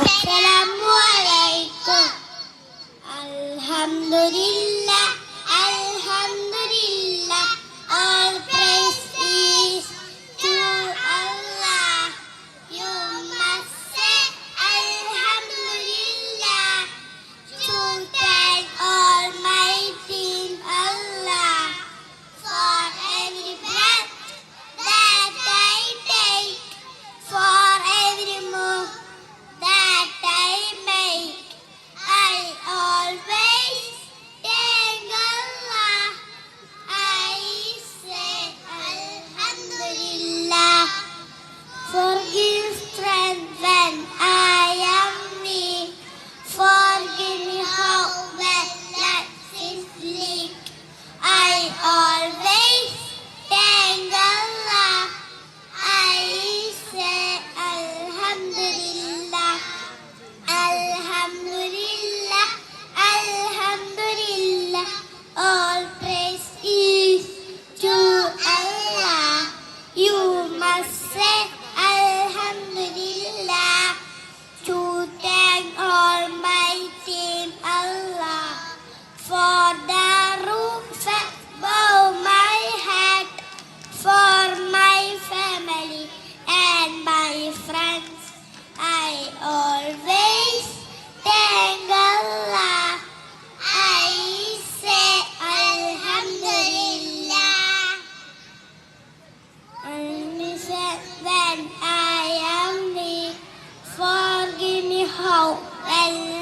Assalamu alaikum. Alhamdulillah, Alhamdulillah. All praise is to Allah. You must say Alhamdulillah to thank Almighty Allah for every breath that I take, for every move that I make. I always thank Allah. I say Alhamdulillah. Forgive strength when I am weak. Forgive me how when life is bleak. I always thank Allah. I say Alhamdulillah. Alhamdulillah, Alhamdulillah. All praise is to Allah. You must say Alhamdulillah to thank Almighty Allah for the roof above my head, for my family and my friends. I always thank Allah. I say Alhamdulillah. When I am weak, forgive me how when